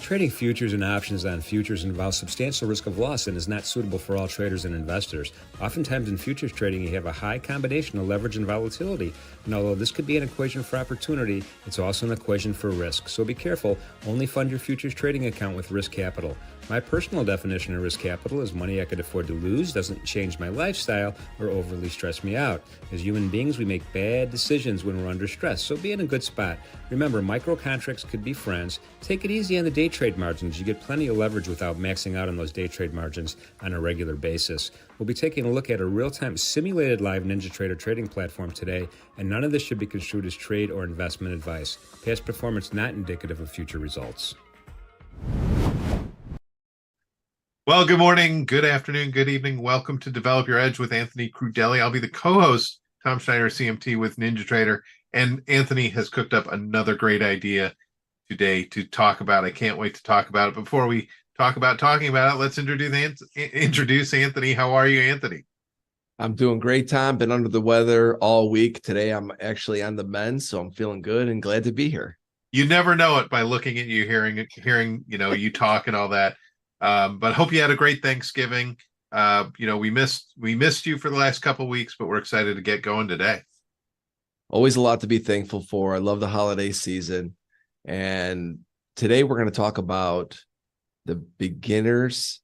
Trading futures and options on futures involves substantial risk of loss and is not suitable for all traders and investors. Oftentimes in futures trading, you have a high combination of leverage and volatility. And although this could be an equation for opportunity, it's also an equation for risk. So be careful. Only fund your futures trading account with risk capital. My personal definition of risk capital is money I could afford to lose, doesn't change my lifestyle, or overly stress me out. As human beings, we make bad decisions when we're under stress, so be in a good spot. Remember, micro contracts could be friends. Take it easy on the day trade margins. You get plenty of leverage without maxing out on those day trade margins on a regular basis. We'll be taking a look at a real-time simulated live NinjaTrader trading platform today, and none of this should be construed as trade or investment advice. Past performance not indicative of future results. Well, good morning, good afternoon, good evening. Welcome to Develop Your Edge with Anthony Crudele. I'll be the co-host, Tom Schneider, CMT with NinjaTrader. And Anthony has cooked up another great idea today to talk about. I can't wait to talk about it. Before we talk about talking about it, let's introduce Anthony. How are you, Anthony? I'm doing great, Tom. Been under the weather all week. Today, I'm actually on the mend, so I'm feeling good and glad to be here. You never know it by looking at you, hearing you talk and all that. But hope you had a great Thanksgiving. We missed you for the last couple of weeks, but we're excited to get going today. Always a lot to be thankful for. I love the holiday season. And today we're going to talk about the beginner's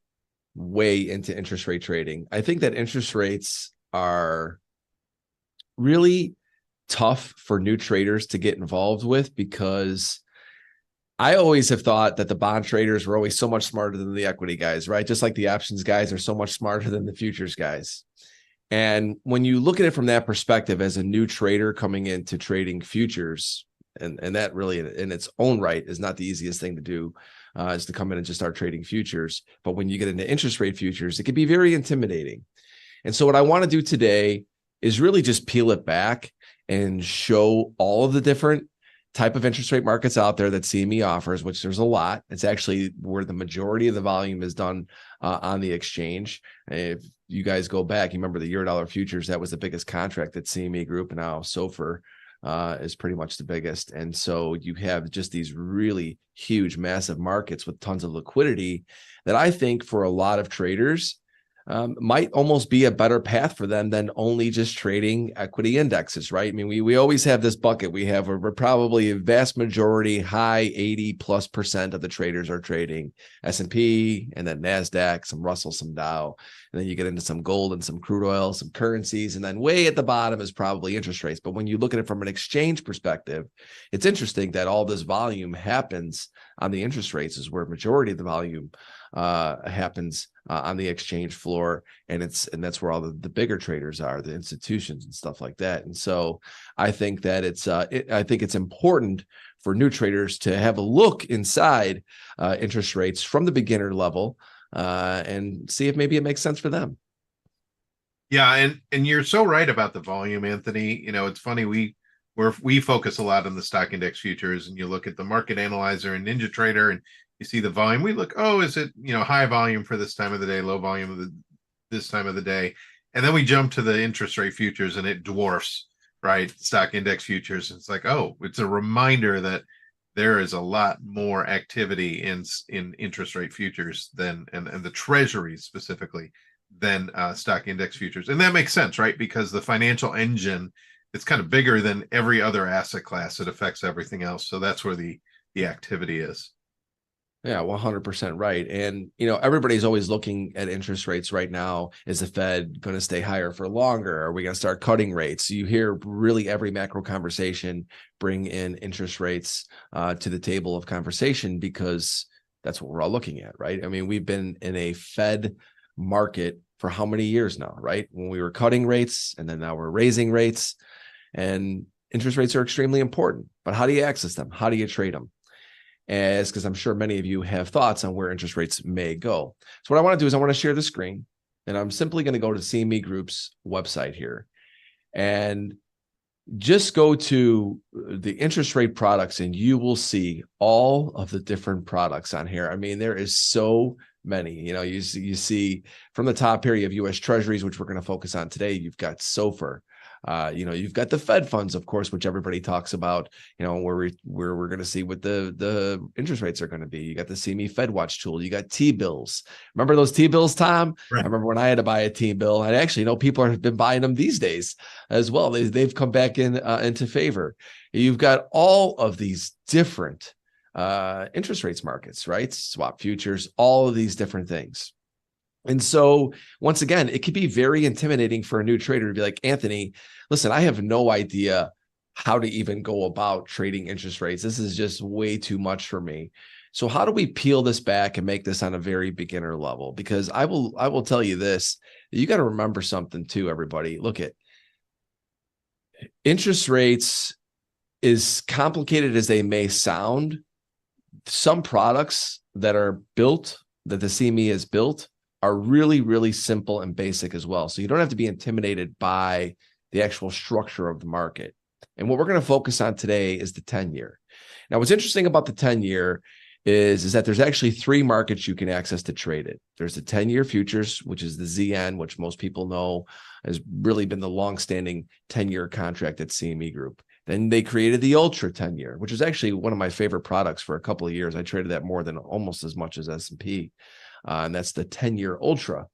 way into interest rate trading. I think that interest rates are really tough for new traders to get involved with, because I always have thought that the bond traders were always so much smarter than the equity guys, right? Just like the options guys are so much smarter than the futures guys. And when you look at it from that perspective as a new trader coming into trading futures, and that really in its own right is not the easiest thing to do, is to come in and just start trading futures. But when you get into interest rate futures, it can be very intimidating. And so what I want to do today is really just peel it back and show all of the different type of interest rate markets out there that CME offers, which there's a lot. It's actually where the majority of the volume is done on the exchange. If you guys go back, you remember the Eurodollar futures, that was the biggest contract at CME Group. And now SOFR is pretty much the biggest. And so you have just these really huge, massive markets with tons of liquidity that I think for a lot of traders might almost be a better path for them than only just trading equity indexes, right? I mean, we always have this bucket. We're probably a vast majority, high 80+% of the traders are trading S&P and then NASDAQ, some Russell, some Dow. And then you get into some gold and some crude oil, some currencies. And then way at the bottom is probably interest rates. But when you look at it from an exchange perspective, it's interesting that all this volume happens on the interest rates, is where majority of the volume happens on the exchange floor, and that's where all the bigger traders are, the institutions and stuff like that. And so I think that it's important for new traders to have a look inside interest rates from the beginner level and see if maybe it makes sense for them. Yeah, and you're so right about the volume, Anthony. It's funny, we focus a lot on the stock index futures, and you look at the market analyzer and NinjaTrader, and you see the volume. We look, is it high volume for this time of the day, low volume of this time of the day, and then we jump to the interest rate futures, and it dwarfs, right, stock index futures. It's like, it's a reminder that there is a lot more activity in interest rate futures than and the Treasuries specifically than stock index futures, and that makes sense, right? Because the financial engine, it's kind of bigger than every other asset class. It affects everything else, so that's where the activity is. Yeah, 100% right. And, everybody's always looking at interest rates right now. Is the Fed going to stay higher for longer? Are we going to start cutting rates? You hear really every macro conversation bring in interest rates to the table of conversation, because that's what we're all looking at, right? I mean, we've been in a Fed market for how many years now, right? When we were cutting rates, and then now we're raising rates, and interest rates are extremely important. But how do you access them? How do you trade them? Because I'm sure many of you have thoughts on where interest rates may go. So what I want to do is I want to share the screen, and I'm simply going to go to CME Group's website here and just go to the interest rate products, and you will see all of the different products on here. I mean, there is so many. You see from the top here, you have U.S. Treasuries, which we're going to focus on today. You've got SOFR. You've got the Fed funds, of course, which everybody talks about, where we're going to see what the interest rates are going to be. You got the CME Fed Watch tool. You got T-bills. Remember those T-bills, Tom? Right. I remember when I had to buy a T-bill. I actually know people have been buying them these days as well. They've come back into favor. You've got all of these different interest rates markets, right? Swap futures, all of these different things. And so once again, it could be very intimidating for a new trader to be like, Anthony, listen, I have no idea how to even go about trading interest rates. This is just way too much for me. So how do we peel this back and make this on a very beginner level? Because I will tell you this, you got to remember something too, everybody. Look at interest rates, as complicated as they may sound, some products that are built, that the CME has built, are really, really simple and basic as well. So you don't have to be intimidated by the actual structure of the market. And what we're going to focus on today is the 10-year. Now, what's interesting about the 10-year is that there's actually 3 markets you can access to trade it. There's the 10-year futures, which is the ZN, which most people know has really been the longstanding 10-year contract at CME Group. Then they created the Ultra 10-year, which is actually one of my favorite products for a couple of years. I traded that more than almost as much as S&P. And that's the 10-year Ultra.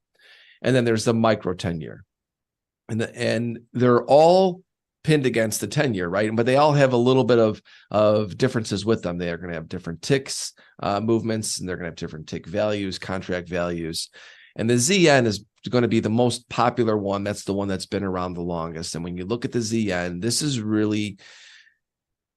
And then there's the Micro 10-year. And they're all pinned against the 10-year, right? But they all have a little bit of differences with them. They are going to have different ticks movements, and they're going to have different tick values, contract values. And the ZN is going to be the most popular one. That's the one that's been around the longest. And when you look at the ZN, this is really,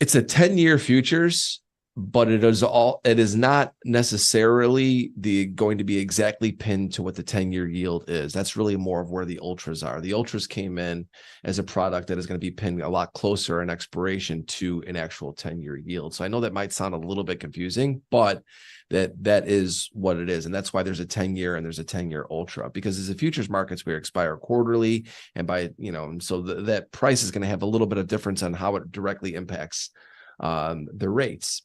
it's a 10-year futures, but it is not necessarily going to be exactly pinned to what the 10-year yield is. That's really more of where the ultras are. The ultras came in as a product that is going to be pinned a lot closer in expiration to an actual 10-year yield. So I know that might sound a little bit confusing, but that is what it is. And that's why there's a 10-year and there's a 10-year ultra, because as the futures markets, we expire quarterly, and so that price is going to have a little bit of difference on how it directly impacts the rates.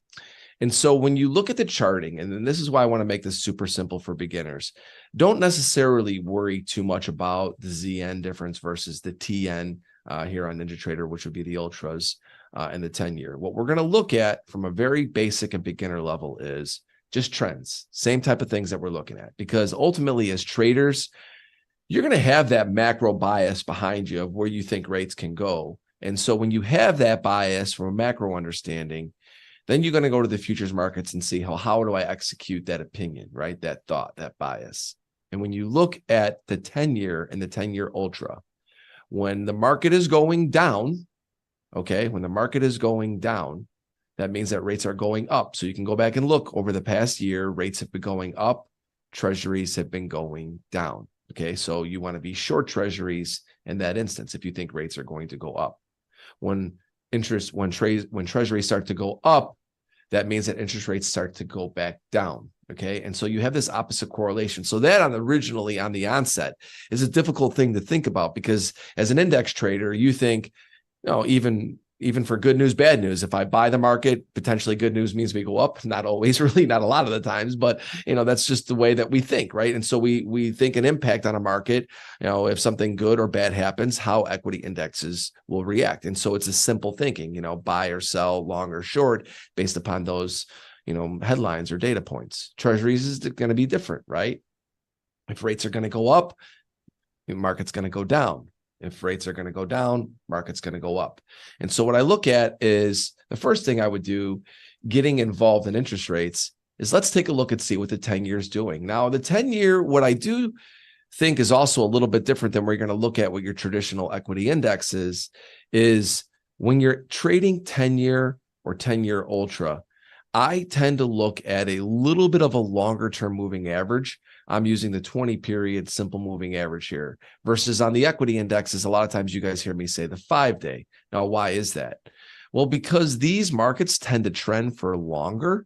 And so when you look at the charting, and this is why I want to make this super simple for beginners, don't necessarily worry too much about the ZN difference versus the TN here on NinjaTrader, which would be the ultras and the 10-year. What we're going to look at from a very basic and beginner level is just trends, same type of things that we're looking at, because ultimately as traders, you're going to have that macro bias behind you of where you think rates can go. And so when you have that bias from a macro understanding, then you're going to go to the futures markets and see how do I execute that opinion, right? That thought, that bias. And when you look at the 10-year and the 10-year ultra, when the market is going down, when the market is going down, that means that rates are going up. So you can go back and look over the past year, rates have been going up, treasuries have been going down. Okay, so you want to be short treasuries in that instance if you think rates are going to go up. When treasuries start to go up, that means that interest rates start to go back down. Okay. And so you have this opposite correlation. So that originally on the onset is a difficult thing to think about, because as an index trader, you think, even for good news, bad news, if I buy the market, potentially good news means we go up. Not always, really, not a lot of the times, but that's just the way that we think, right? And so we think an impact on a market, if something good or bad happens, how equity indexes will react. And so it's a simple thinking, buy or sell, long or short, based upon those, headlines or data points. Treasuries is going to be different, right? If rates are going to go up, the market's going to go down. If rates are going to go down, market's going to go up. And so what I look at is the first thing I would do getting involved in interest rates is let's take a look and see what the 10-year is doing. Now, the 10-year, what I do think is also a little bit different than we're going to look at what your traditional equity index is when you're trading 10-year or 10-year ultra, I tend to look at a little bit of a longer term moving average. I'm using the 20-period simple moving average here versus on the equity indexes. A lot of times you guys hear me say the 5-day. Now, why is that? Well, because these markets tend to trend for longer,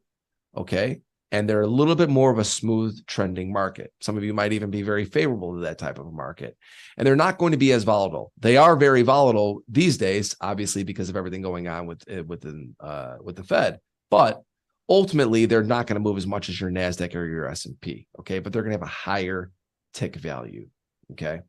okay? And they're a little bit more of a smooth trending market. Some of you might even be very favorable to that type of a market. And they're not going to be as volatile. They are very volatile these days, obviously, because of everything going on with the Fed. But ultimately, they're not going to move as much as your NASDAQ or your S&P, okay? But they're going to have a higher tick value, okay?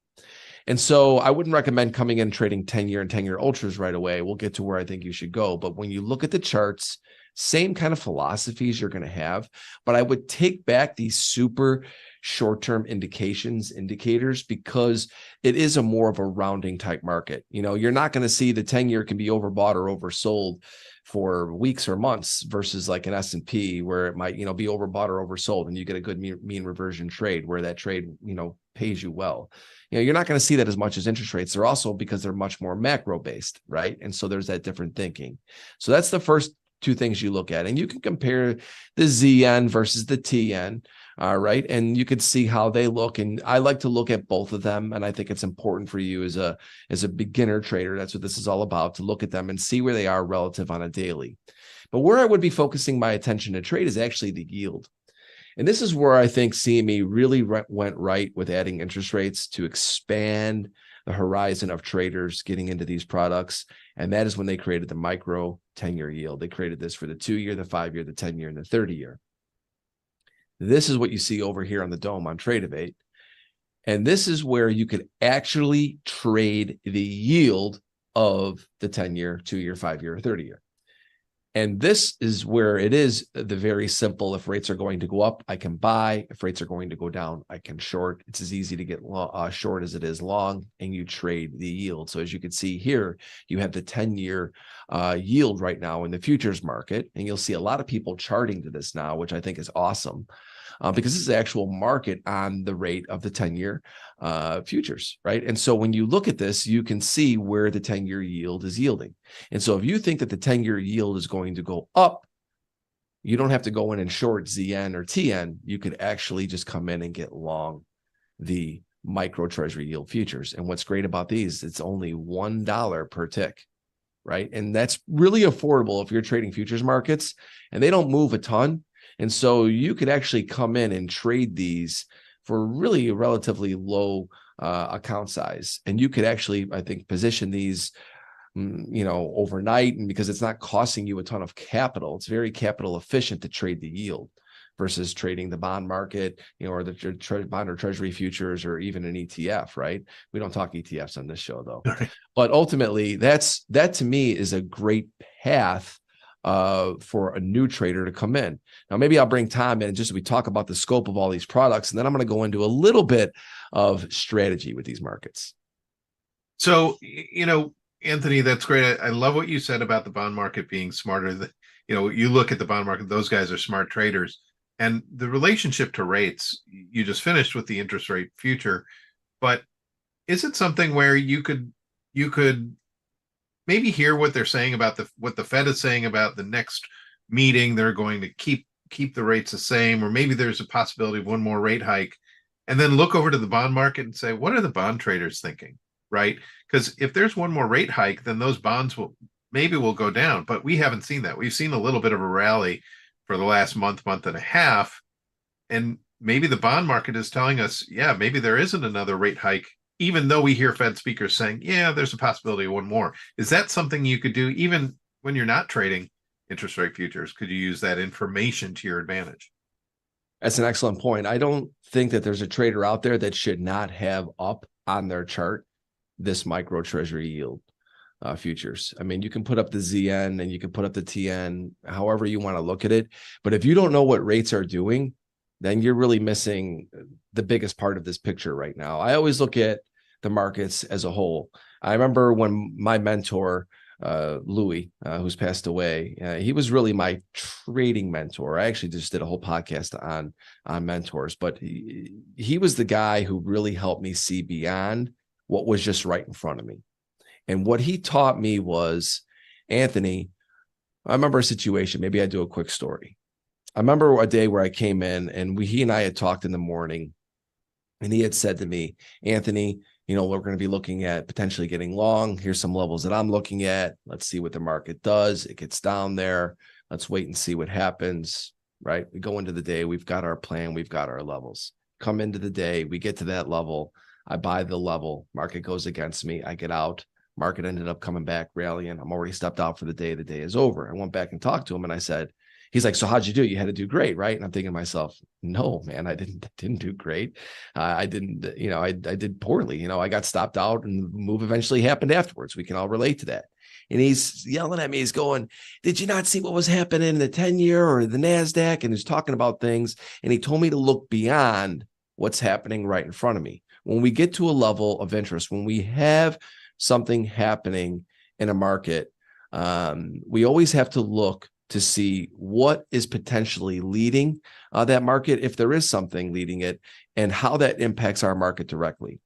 And so I wouldn't recommend coming in trading 10-year and 10-year ultras right away. We'll get to where I think you should go. But when you look at the charts, same kind of philosophies you're going to have, but I would take back these super short-term indicators, because it is a more of a rounding type market. You're not going to see the 10-year can be overbought or oversold for weeks or months versus like an S&P where it might, be overbought or oversold, and you get a good mean reversion trade where that trade, pays you well. You're not going to see that as much as interest rates. They're also, because they're much more macro based, right? And so there's that different thinking. So that's the first two things you look at, and you can compare the ZN versus the TN. All right. And you could see how they look. And I like to look at both of them. And I think it's important for you as a beginner trader. That's what this is all about, to look at them and see where they are relative on a daily. But where I would be focusing my attention to trade is actually the yield. And this is where I think CME really went right with adding interest rates to expand the horizon of traders getting into these products. And that is when they created the micro 10-year yield. They created this for the 2-year, the 5-year, the 10-year, and the 30-year. This is what you see over here on the dome on Treasuries. And this is where you could actually trade the yield of the 10-year, 2-year, 5-year, or 30-year. And this is where it is the very simple. If rates are going to go up, I can buy. If rates are going to go down, I can short. It's as easy to get short as it is long, and you trade the yield. So as you can see here, you have the 10-year yield right now in the futures market, and you'll see a lot of people charting to this now, which I think is awesome. Because this is the actual market on the rate of the 10-year futures, right? And so when you look at this, you can see where the 10-year yield is yielding. And so if you think that the 10-year yield is going to go up, you don't have to go in and short ZN or TN. You could actually just come in and get long the micro treasury yield futures. And what's great about these, it's only $1 per tick, right? And that's really affordable if you're trading futures markets, and they don't move a ton. And so you could actually come in and trade these for really a relatively low account size. And you could actually, I think, position these, overnight. And because it's not costing you a ton of capital, it's very capital efficient to trade the yield versus trading the bond market, or the bond or treasury futures, or even an ETF, right? We don't talk ETFs on this show though. Right. But ultimately, that to me is a great path for a new trader to come in. Now, maybe I'll bring Tom in just so we talk about the scope of all these products, and then I'm going to go into a little bit of strategy with these markets. So, Anthony, that's great. I love what you said about the bond market being smarter. You look at the bond market, those guys are smart traders. And the relationship to rates, you just finished with the interest rate future, but is it something where you could maybe hear what they're saying about what the Fed is saying about the next meeting? They're going to keep the rates the same, or maybe there's a possibility of one more rate hike, and then look over to the bond market and say, what are the bond traders thinking, right? Because if there's one more rate hike, then those bonds will go down. But we haven't seen that. We've seen a little bit of a rally for the last month and a half, and maybe the bond market is telling us, yeah, maybe there isn't another rate hike, even though we hear Fed speakers saying, yeah, there's a possibility of one more. Is that something you could do even when you're not trading interest rate futures? Could you use that information to your advantage? That's an excellent point. I don't think that there's a trader out there that should not have up on their chart this micro treasury yield futures. I mean, you can put up the ZN and you can put up the TN, however you want to look at it. But if you don't know what rates are doing, then you're really missing the biggest part of this picture right now. I always look at the markets as a whole. I remember when my mentor, Louis, who's passed away, he was really my trading mentor. I actually just did a whole podcast on mentors, but he was the guy who really helped me see beyond what was just right in front of me. And what he taught me was, Anthony, I remember a situation, maybe I do a quick story. I remember a day where I came in and he and I had talked in the morning, and he had said to me, Anthony, we're going to be looking at potentially getting long. Here's some levels that I'm looking at. Let's see what the market does. It gets down there. Let's wait and see what happens, right? We go into the day. We've got our plan. We've got our levels. Come into the day. We get to that level. I buy the level. Market goes against me. I get out. Market ended up coming back, rallying. I'm already stepped out for the day. The day is over. I went back and talked to him, and I said, He's like, so how'd you do? You had to do great, right? And I'm thinking to myself, no, man, I didn't do great. I didn't, I did poorly. I got stopped out, and the move eventually happened afterwards. We can all relate to that. And he's yelling at me. He's going, did you not see what was happening in the 10-year or the NASDAQ? And he's talking about things. And he told me to look beyond what's happening right in front of me. When we get to a level of interest, when we have something happening in a market, we always have to look to see what is potentially leading that market, if there is something leading it, and how that impacts our market directly.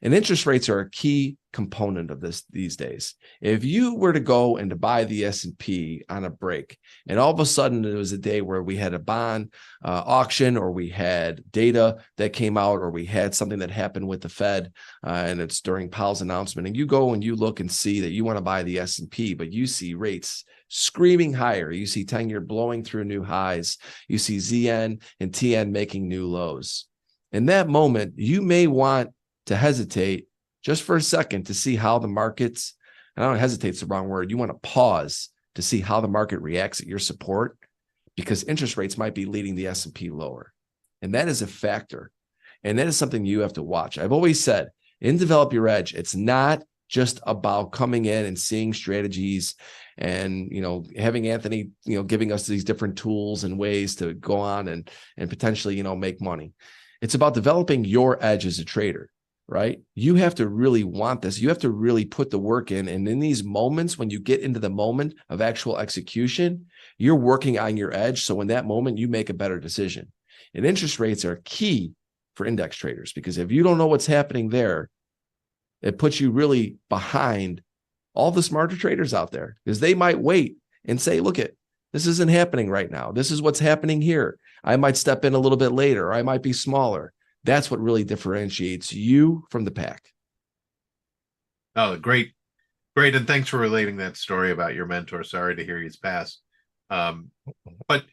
And interest rates are a key component of this these days. If you were to go and to buy the S&P on a break, and all of a sudden it was a day where we had a bond auction, or we had data that came out, or we had something that happened with the Fed, and it's during Powell's announcement, and you go and you look and see that you want to buy the S&P, but you see rates screaming higher. You see 10-year blowing through new highs. You see ZN and TN making new lows. In that moment, you may want to hesitate just for a second to see how the markets, and I don't hesitate's the wrong word. You want to pause to see how the market reacts at your support, because interest rates might be leading the S&P lower. And that is a factor. And that is something you have to watch. I've always said in Develop Your Edge, it's not just about coming in and seeing strategies and, having Anthony, giving us these different tools and ways to go on and potentially, make money. It's about developing your edge as a trader. Right? You have to really want this. You have to really put the work in. And in these moments, when you get into the moment of actual execution, you're working on your edge. So in that moment, you make a better decision. And interest rates are key for index traders, because if you don't know what's happening there, it puts you really behind all the smarter traders out there, because they might wait and say, look, this isn't happening right now. This is what's happening here. I might step in a little bit later, or I might be smaller. That's what really differentiates you from the pack. Oh, great. And thanks for relating that story about your mentor. Sorry to hear he's passed. But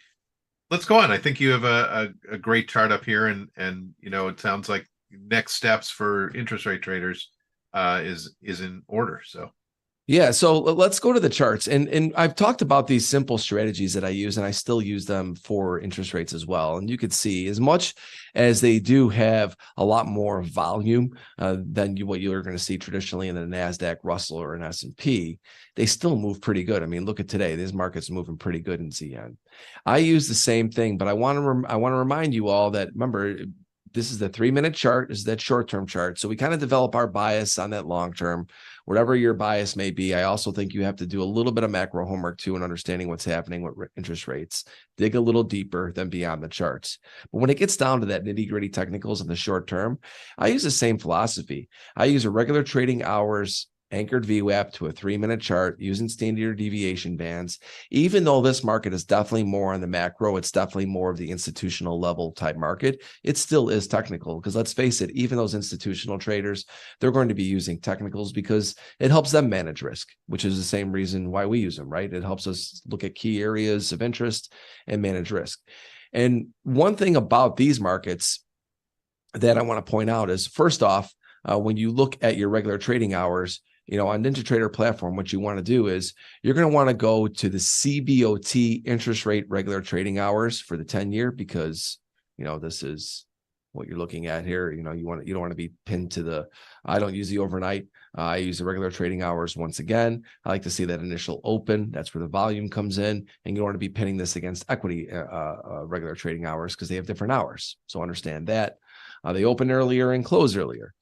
let's go on. I think you have a great chart up here, and it sounds like next steps for interest rate traders is in order. So yeah, so let's go to the charts. And I've talked about these simple strategies that I use, and I still use them for interest rates as well. And you could see, as much as they do have a lot more volume than what you're going to see traditionally in the NASDAQ, Russell, or an S&P, they still move pretty good. I mean, look at today. This market's moving pretty good in ZN. I use the same thing, but I want to remind you all that, remember, this is the 3-minute chart. This is that short-term chart. So we kind of develop our bias on that long-term, whatever your bias may be. I also think you have to do a little bit of macro homework too, in understanding what's happening with interest rates. Dig a little deeper than beyond the charts. But when it gets down to that nitty-gritty technicals in the short term, I use the same philosophy. I use a regular trading hours anchored VWAP to a 3-minute chart using standard deviation bands. Even though this market is definitely more on the macro, it's definitely more of the institutional level type market, it still is technical, because let's face it, even those institutional traders, they're going to be using technicals because it helps them manage risk, which is the same reason why we use them, right? It helps us look at key areas of interest and manage risk. And one thing about these markets that I want to point out is, first off, when you look at your regular trading hours, on NinjaTrader platform, what you want to do is you're going to want to go to the CBOT interest rate regular trading hours for the 10-year, because, this is what you're looking at here. You don't want to be pinned to I don't use the overnight. I use the regular trading hours. Once again, I like to see that initial open. That's where the volume comes in. And you don't want to be pinning this against equity regular trading hours, because they have different hours. So understand that. They open earlier and close earlier.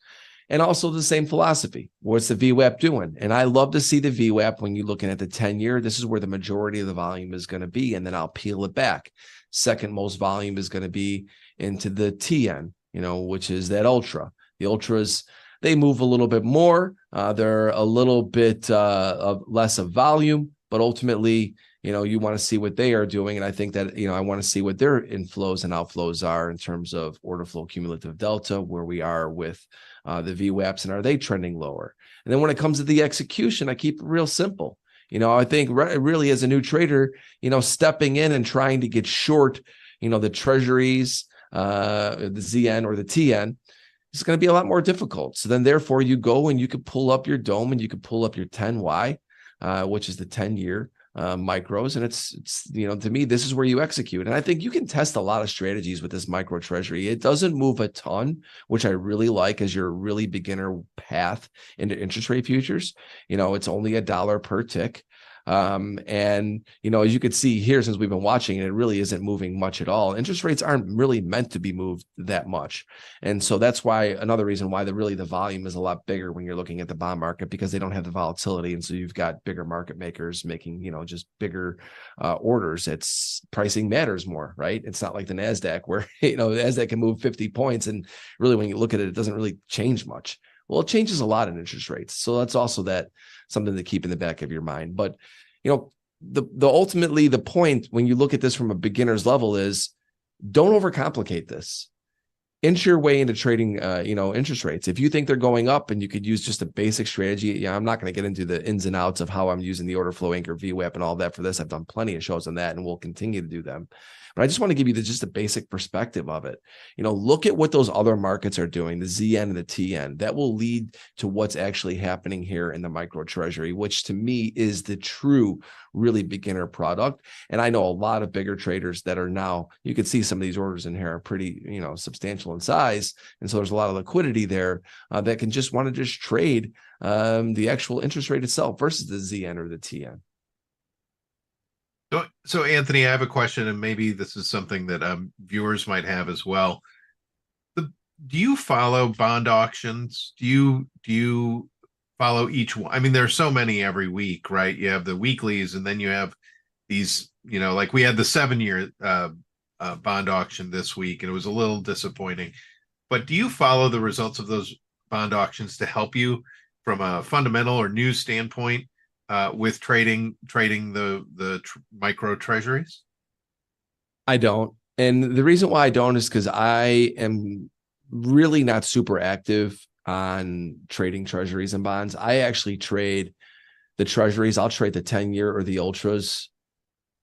And also the same philosophy. What's the VWAP doing? And I love to see the VWAP when you're looking at the 10-year. This is where the majority of the volume is going to be. And then I'll peel it back. Second most volume is going to be into the TN, which is that ultra. The ultras, they move a little bit more. They're a little bit less of volume, but ultimately, you want to see what they are doing. And I think that, I want to see what their inflows and outflows are in terms of order flow cumulative delta, where we are with the VWAPs, and are they trending lower? And then when it comes to the execution, I keep it real simple. I think really as a new trader, stepping in and trying to get short, the Treasuries, the ZN or the TN, it's going to be a lot more difficult. So then therefore you go and you could pull up your dome and you could pull up your 10Y, which is the 10-year micros. And it's, to me, this is where you execute. And I think you can test a lot of strategies with this micro treasury. It doesn't move a ton, which I really like as your really beginner path into interest rate futures. It's only $1 per tick. And, as you could see here, since we've been watching it really isn't moving much at all. Interest rates aren't really meant to be moved that much. And so that's why another reason why the volume is a lot bigger when you're looking at the bond market, because they don't have the volatility. And so you've got bigger market makers making, just bigger orders. It's pricing matters more, right? It's not like the NASDAQ where, the NASDAQ can move 50 points. And really, when you look at it, it doesn't really change much. Well, it changes a lot in interest rates. So that's also something to keep in the back of your mind. But, ultimately the point when you look at this from a beginner's level is don't overcomplicate this. Inch your way into trading, interest rates. If you think they're going up and you could use just a basic strategy, I'm not going to get into the ins and outs of how I'm using the order flow anchor VWAP and all that for this. I've done plenty of shows on that and we'll continue to do them. But I just want to give you just a basic perspective of it. Look at what those other markets are doing, the ZN and the TN. That will lead to what's actually happening here in the micro treasury, which to me is the true, really beginner product. And I know a lot of bigger traders that are now, you can see some of these orders in here are pretty, substantial in size. And so there's a lot of liquidity there that can just want to just trade the actual interest rate itself versus the ZN or the TN. So Anthony, I have a question, and maybe this is something that viewers might have as well. Do you follow bond auctions? Do you follow each one? I mean, there's so many every week, right? You have the weeklies, and then you have these, like we had the 7-year bond auction this week, and it was a little disappointing. But do you follow the results of those bond auctions to help you from a fundamental or news standpoint? With trading the micro treasuries? I don't. And the reason why I don't is because I am really not super active on trading treasuries and bonds. I actually trade the treasuries. I'll trade the 10-year or the ultras.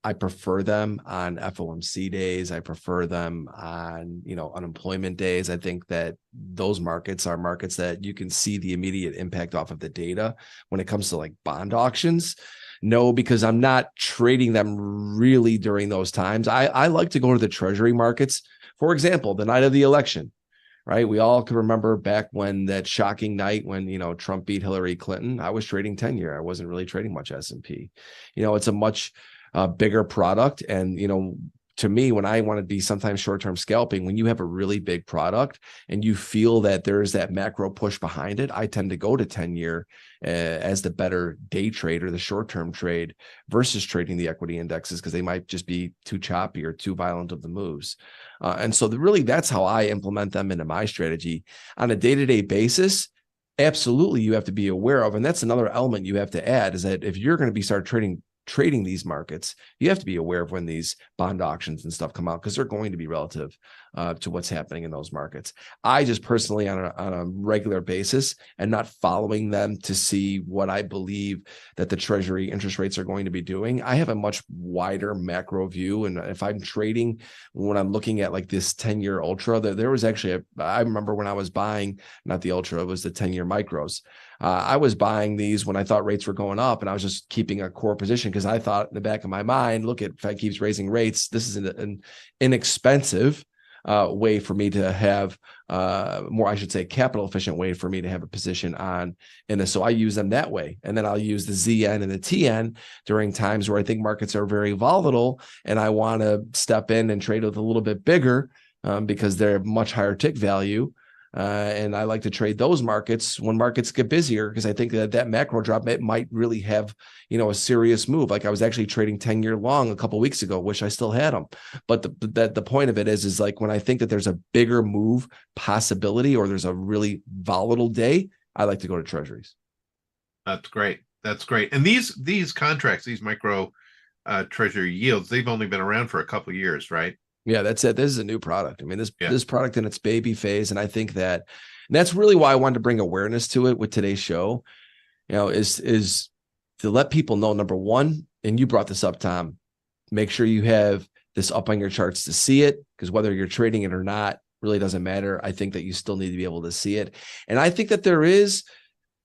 I prefer them on FOMC days. I prefer them on, unemployment days. I think that those markets are markets that you can see the immediate impact off of the data. When it comes to like bond auctions, no, because I'm not trading them really during those times. I like to go to the treasury markets. For example, the night of the election, right? We all can remember back when that shocking night when, Trump beat Hillary Clinton. I was trading 10-year. I wasn't really trading much S&P. It's a much bigger product. And, to me, when I want to be sometimes short-term scalping, when you have a really big product and you feel that there's that macro push behind it, I tend to go to 10-year as the better day trade or the short-term trade versus trading the equity indexes because they might just be too choppy or too violent of the moves. And so really that's how I implement them into my strategy on a day-to-day basis. Absolutely, you have to be aware of, and that's another element you have to add, is that if you're going to be trading these markets, you have to be aware of when these bond auctions and stuff come out because they're going to be relative to what's happening in those markets. I just personally on a regular basis and not following them to see what I believe that the treasury interest rates are going to be doing. I have a much wider macro view. And if I'm trading, when I'm looking at like this 10-year ultra, there was actually, I remember when I was buying, not the ultra, it was the 10-year micros. I was buying these when I thought rates were going up, and I was just keeping a core position because I thought in the back of my mind, look, at Fed keeps raising rates. This is an inexpensive way for me to have more, I should say, capital efficient way for me to have a position on. And so I use them that way. And then I'll use the ZN and the TN during times where I think markets are very volatile and I want to step in and trade with a little bit bigger because they're much higher tick value. And I like to trade those markets when markets get busier because I think that macro drop might really have, a serious move. Like I was actually trading 10-year long a couple of weeks ago, wish I still had them. But the point of it is like when I think that there's a bigger move possibility or there's a really volatile day, I like to go to treasuries. That's great. That's great. And these contracts, these micro treasury yields, they've only been around for a couple of years, right? Yeah, that's it. This is a new product. I mean, this product in its baby phase. And I think and that's really why I wanted to bring awareness to it with today's show, is to let people know, number one, and you brought this up, Tom, make sure you have this up on your charts to see it, because whether you're trading it or not really doesn't matter. I think that you still need to be able to see it. And I think that there is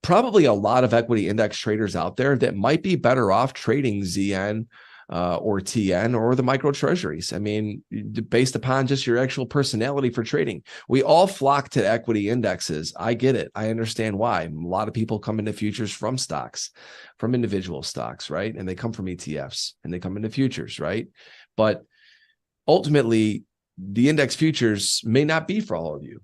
probably a lot of equity index traders out there that might be better off trading ZN or TN or the micro treasuries. I mean, based upon just your actual personality for trading. We all flock to equity indexes. I get it. I understand why. A lot of people come into futures from stocks, from individual stocks, right? And they come from ETFs and they come into futures, right? But ultimately, the index futures may not be for all of you.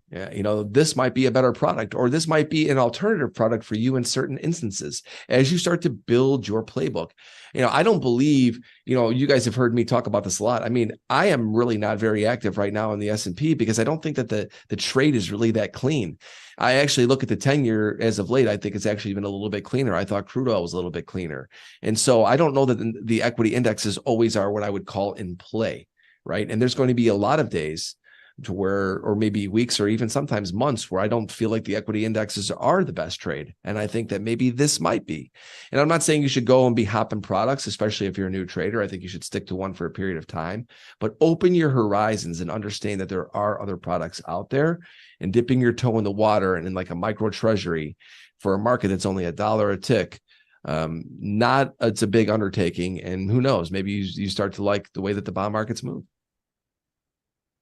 This might be a better product, or this might be an alternative product for you in certain instances as you start to build your playbook. I don't believe, you guys have heard me talk about this a lot. I mean, I am really not very active right now in the S&P because I don't think that the trade is really that clean. I actually look at the 10-year as of late. I think it's actually been a little bit cleaner. I thought Crudele was a little bit cleaner. And so I don't know that the equity indexes always are what I would call in play. Right. And there's going to be a lot of days to where, or maybe weeks or even sometimes months, where I don't feel like the equity indexes are the best trade. And I think that maybe this might be. And I'm not saying you should go and be hopping products, especially if you're a new trader. I think you should stick to one for a period of time, but open your horizons and understand that there are other products out there, and dipping your toe in the water and in like a micro treasury for a market that's only $1 a tick. It's a big undertaking, and who knows, maybe you start to like the way that the bond markets move.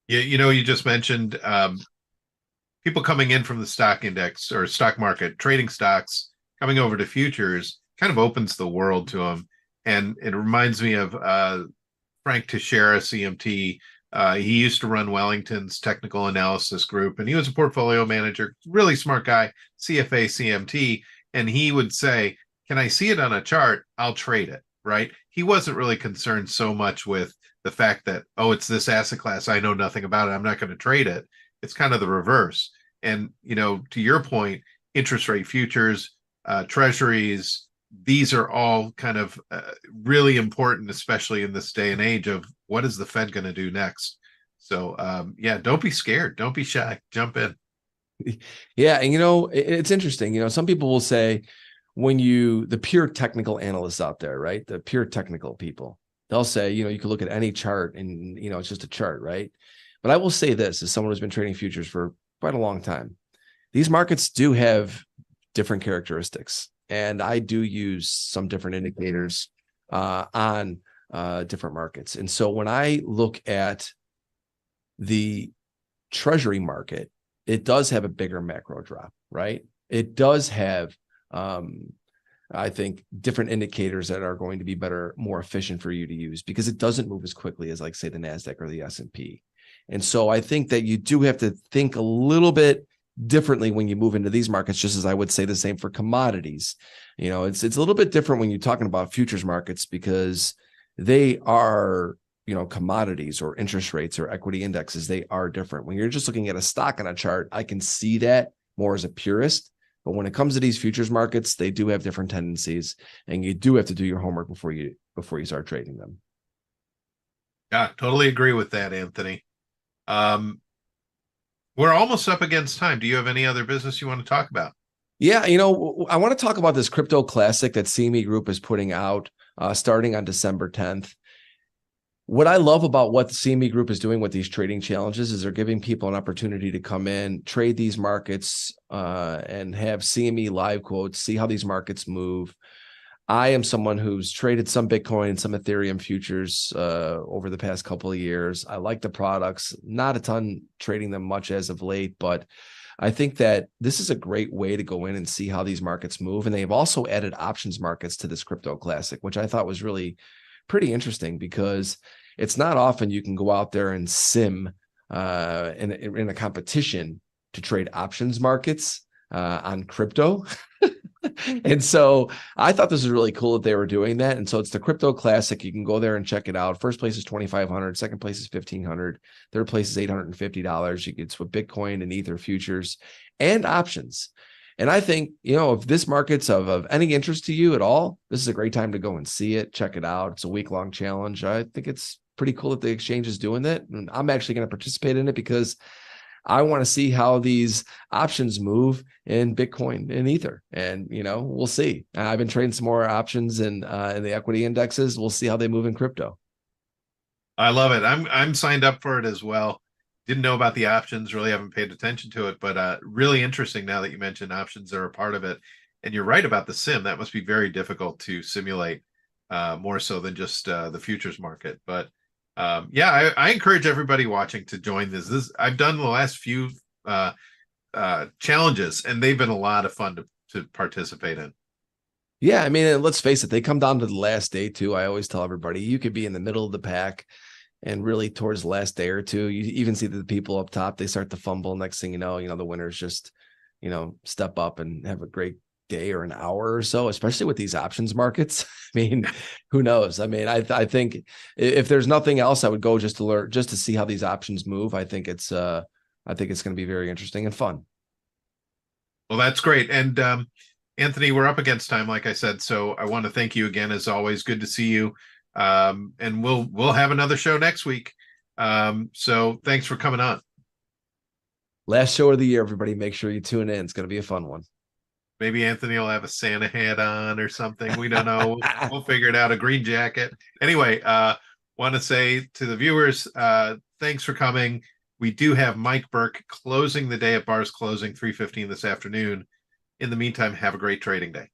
Yeah, you just mentioned people coming in from the stock index or stock market, trading stocks, coming over to futures kind of opens the world to them. And it reminds me of Frank Teixeira, CMT. He used to run Wellington's technical analysis group, and he was a portfolio manager, really smart guy, CFA, CMT. And he would say, can I see it on a chart? I'll trade it, right? He wasn't really concerned so much with the fact that, oh, it's this asset class, I know nothing about it, I'm not going to trade it. It's kind of the reverse. And, to your point, interest rate futures, treasuries, these are all kind of really important, especially in this day and age of what is the Fed going to do next? So, don't be scared. Don't be shy. Jump in. Yeah. And, it's interesting. Some people will say, the pure technical analysts out there, right? The pure technical people, they'll say, you can look at any chart and, it's just a chart, right? But I will say this, as someone who's been trading futures for quite a long time, these markets do have different characteristics. And I do use some different indicators on different markets. And so when I look at the treasury market, it does have a bigger macro drop, right? It does have I think different indicators that are going to be better, more efficient for you to use, because it doesn't move as quickly as, like, say, the NASDAQ or the S&P. And so I think that you do have to think a little bit differently when you move into these markets, just as I would say the same for commodities. It's a little bit different when you're talking about futures markets, because they are, commodities or interest rates or equity indexes. They are different. When you're just looking at a stock on a chart, I can see that more as a purist. But when it comes to these futures markets, they do have different tendencies, and you do have to do your homework before you start trading them. Yeah, totally agree with that, Anthony. We're almost up against time. Do you have any other business you want to talk about? Yeah, I want to talk about this crypto classic that CME Group is putting out starting on December 10th. What I love about what the CME Group is doing with these trading challenges is they're giving people an opportunity to come in, trade these markets, and have CME live quotes, see how these markets move. I am someone who's traded some Bitcoin and some Ethereum futures over the past couple of years. I like the products, not a ton trading them much as of late, but I think that this is a great way to go in and see how these markets move. And they've also added options markets to this crypto classic, which I thought was really pretty interesting, because it's not often you can go out there and sim in a competition to trade options markets on crypto. And so I thought this was really cool that they were doing that. And so it's the Crypto Classic. You can go there and check it out. First place is $2,500. Second place is $1,500. Third place is $850. It's with Bitcoin and Ether futures and options. And I think, if this market's of any interest to you at all, this is a great time to go and see it, check it out. It's a week-long challenge. I think it's pretty cool that the exchange is doing that. And I'm actually going to participate in it because I want to see how these options move in Bitcoin and Ether. And, we'll see. I've been trading some more options in the equity indexes. We'll see how they move in crypto. I love it. I'm signed up for it as well. Didn't know about the options, really haven't paid attention to it, but really interesting now that you mentioned options are a part of it. And you're right about the sim. That must be very difficult to simulate, more so than just the futures market. But yeah, I encourage everybody watching to join this. I've done the last few challenges, and they've been a lot of fun to participate in. Yeah, I mean, let's face it, they come down to the last day too. I always tell everybody you could be in the middle of the pack, and really towards the last day or two, you even see that the people up top, they start to fumble. Next thing you know, the winners just, step up and have a great day or an hour or so, especially with these options markets. I mean, who knows? I mean, I think if there's nothing else, I would go just to learn, just to see how these options move. I think it's going to be very interesting and fun. Well, that's great. And Anthony, we're up against time, like I said. So I want to thank you again, as always. Good to see you. And we'll have another show next week. So thanks for coming on. Last show of the year, everybody. Make sure you tune in. It's going to be a fun one. Maybe Anthony will have a Santa hat on or something. We don't know. We'll figure it out. A green jacket. Anyway, want to say to the viewers, thanks for coming. We do have Mike Burke closing the day at bars closing 3:15 this afternoon. In the meantime, have a great trading day.